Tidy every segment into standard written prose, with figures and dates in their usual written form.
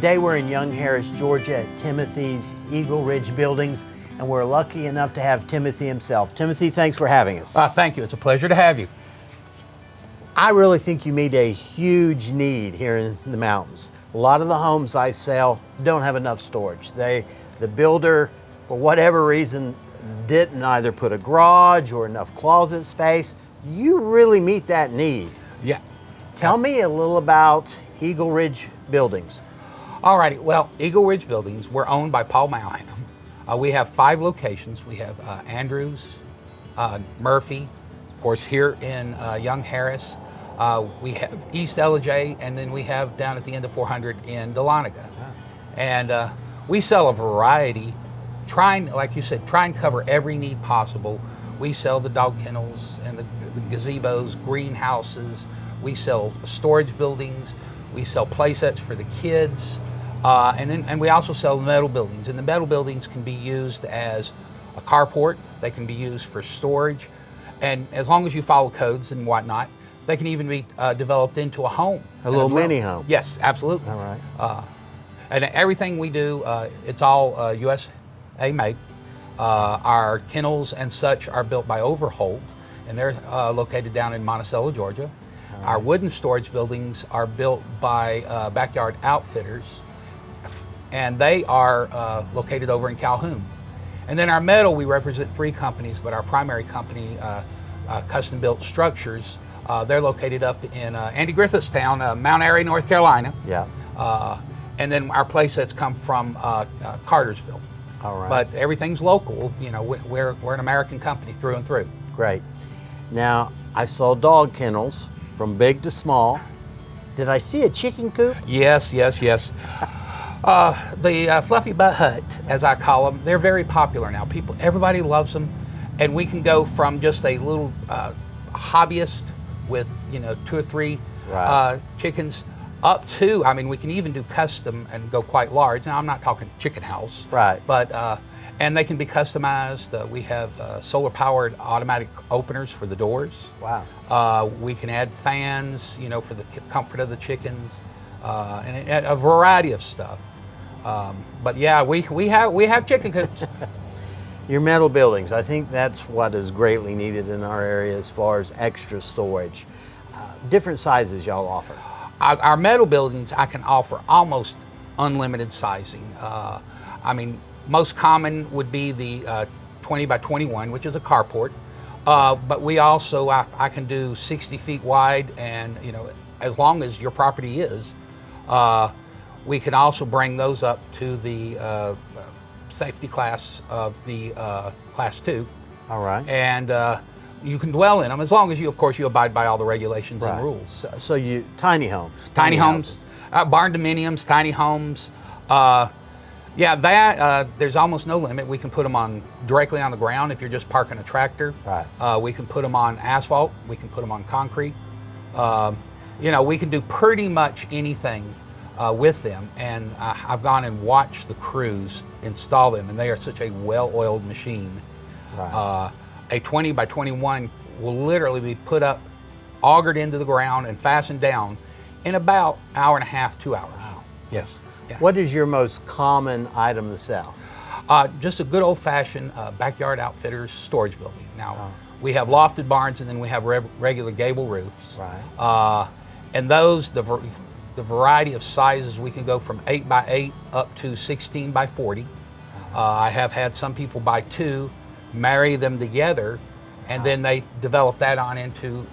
Today we're in Young Harris, Georgia at Timothy's Eagle Ridge Buildings, and we're lucky enough to have Timothy himself. Timothy, thanks for having us. Thank you. It's a pleasure to have you. I really think you meet a huge need here in the mountains. A lot of the homes I sell don't have enough storage. The builder, for whatever reason, didn't either put a garage or enough closet space. You really meet that need. Yeah. Tell me a little about Eagle Ridge Buildings. All righty. Well, Eagle Ridge Buildings, we're owned by Paul Malham. We have 5 locations. We have Andrews, Murphy, of course, here in Young Harris. We have East LJ, and then we have down at the end of 400 in Dahlonega. And we sell a variety, like you said, try and cover every need possible. We sell the dog kennels and the gazebos, greenhouses. We sell storage buildings. We sell play sets for the kids. And we also sell metal buildings. And the metal buildings can be used as a carport. They can be used for storage. And as long as you follow codes and whatnot, they can even be developed into a home. A little mini home. Yes, absolutely. All right. And everything we do, it's all USA made. Our kennels and such are built by Overholt, and they're located down in Monticello, Georgia. Right. Our wooden storage buildings are built by Backyard Outfitters, and they are located over in Calhoun. And then our metal, we represent 3 companies, but our primary company, Custom Built Structures, they're located up in Andy Griffithstown, Mount Airy, North Carolina. Yeah. And then our play sets come from Cartersville. All right. But everything's local. You know, we're an American company through and through. Great. Now, I saw dog kennels from big to small. Did I see a chicken coop? Yes, yes, yes. The Fluffy Butt Hut, as I call them, they're very popular now. Everybody loves them, and we can go from just a little hobbyist with 2 or 3 right. Chickens up to, I mean, we can even do custom and go quite large. Now, I'm not talking chicken house, right? But and they can be customized. We have solar-powered automatic openers for the doors. Wow. We can add fans, for the comfort of the chickens, and a variety of stuff. But yeah, we have chicken coops. Your metal buildings, I think that's what is greatly needed in our area as far as extra storage. Different sizes y'all offer. Our metal buildings, I can offer almost unlimited sizing. I mean, most common would be the 20 by 21, which is a carport. But we also, I can do 60 feet wide, and as long as your property is, we can also bring those up to the safety class of the class 2. All right. And you can dwell in them as long as you, of course, you abide by all the regulations right. and rules. So you tiny homes. Tiny homes, barn dominiums, tiny homes. There's almost no limit. We can put them directly on the ground if you're just parking a tractor. Right. We can put them on asphalt. We can put them on concrete. We can do pretty much anything with them. And I've gone and watched the crews install them, and they are such a well-oiled machine. Right. A 20 by 21 will literally be put up, augered into the ground, and fastened down in about an hour and a half, 2 hours. Wow. Yes. Yeah. What is your most common item to sell? Just a good old-fashioned Backyard Outfitters storage building. Now, we have lofted barns, and then we have regular gable roofs. Right. And those, the variety of sizes, we can go from 8 by 8 up to 16 by 40. I have had some people buy 2, marry them together, and then they develop that on into,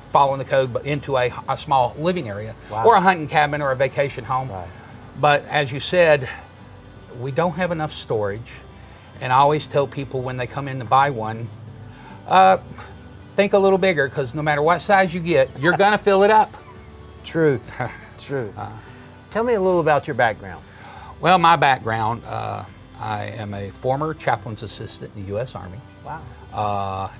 following the code, but into a small living area, wow. or a hunting cabin or a vacation home. Right. But as you said, we don't have enough storage, and I always tell people when they come in to buy one, think a little bigger, because no matter what size you get, you're gonna fill it up. Truth. Truth. Tell me a little about your background. Well, my background, I am a former chaplain's assistant in the U.S. Army. Wow.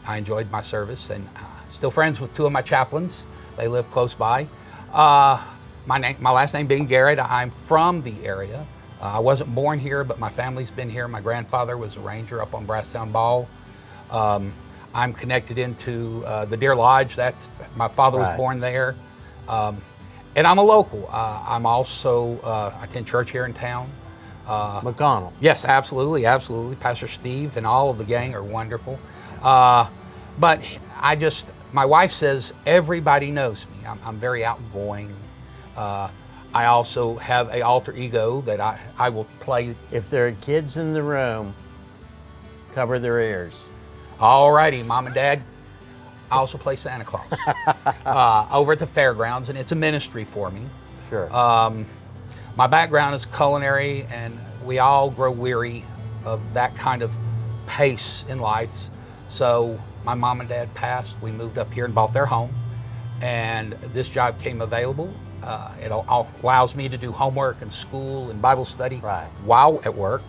I enjoyed my service, and still friends with 2 of my chaplains. They live close by. My last name being Garrett. I'm from the area. I wasn't born here, but my family's been here. My grandfather was a ranger up on Brasstown Ball. I'm connected into the Deer Lodge. My father was right. born there. And I'm a local. I'm also, I attend church here in town. McConnell. Yes, absolutely, absolutely. Pastor Steve and all of the gang are wonderful. But my wife says everybody knows me. I'm very outgoing. I also have an alter ego that I will play. If there are kids in the room, cover their ears. All righty, Mom and Dad. I also play Santa Claus over at the fairgrounds, and it's a ministry for me. Sure. My background is culinary, and we all grow weary of that kind of pace in life. So my mom and dad passed. We moved up here and bought their home, and this job came available. It allows me to do homework and school and Bible study while at work,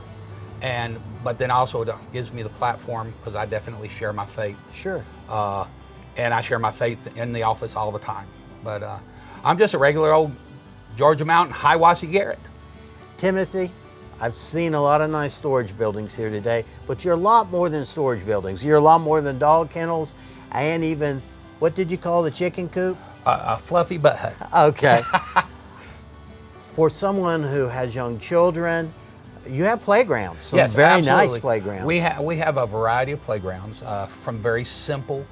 but then also it gives me the platform because I definitely share my faith. Sure. And I share my faith in the office all the time. But I'm just a regular old Georgia Mountain Hiawassee Garrett. Timothy, I've seen a lot of nice storage buildings here today, but you're a lot more than storage buildings. You're a lot more than dog kennels and even, what did you call the chicken coop? A fluffy butt hut. Okay. For someone who has young children, you have playgrounds, some very nice playgrounds. We have a variety of playgrounds, from very simple.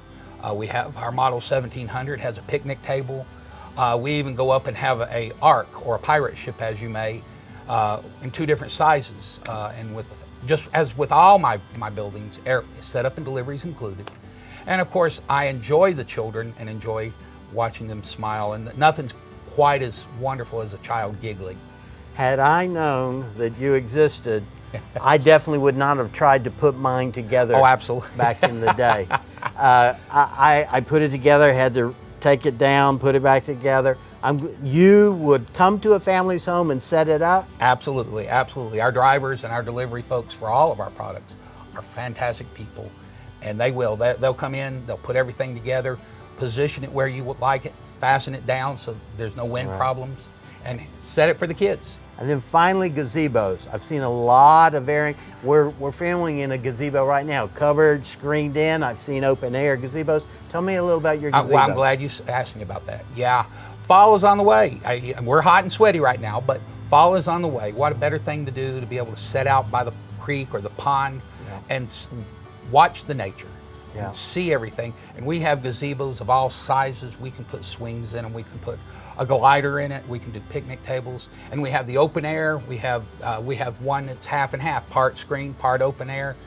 We have our model 1700 has a picnic table. We even go up and have a ark or a pirate ship, as you may, in 2 different sizes. And just as with all my buildings, setup and deliveries included. And of course, I enjoy the children and enjoy watching them smile. And nothing's quite as wonderful as a child giggling. Had I known that you existed, I definitely would not have tried to put mine together. Oh, absolutely. Back in the day. I put it together, had to take it down, put it back together. You would come to a family's home and set it up? Absolutely, absolutely. Our drivers and our delivery folks for all of our products are fantastic people, and they'll come in, they'll put everything together, position it where you would like it, fasten it down so there's no wind problems, and set it for the kids. And then finally, gazebos. I've seen a lot of varying. We're filming in a gazebo right now, covered, screened in. I've seen open air gazebos. Tell me a little about your gazebos. Well, I'm glad you asked me about that. Yeah, fall is on the way. We're hot and sweaty right now, but fall is on the way. What a better thing to do to be able to set out by the creek or the pond and watch the nature. And see everything. And we have gazebos of all sizes. We can put swings in them. We can put a glider in it. We can do picnic tables. And we have the open air. We have one that's half and half, part screen, part open air.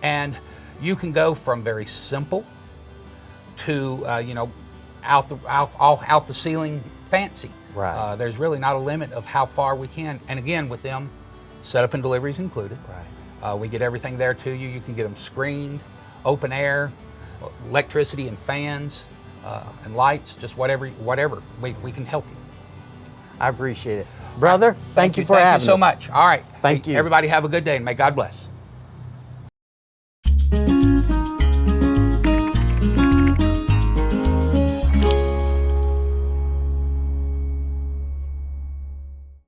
And you can go from very simple to out the ceiling fancy. Right. There's really not a limit of how far we can. And again, with them, setup and deliveries included. Right. We get everything there to you. You can get them screened, open air, electricity and fans, and lights, just whatever. We can help you. I appreciate it. Brother, thank you for having us. Thank you so much. All right. Thank you. Everybody have a good day and may God bless.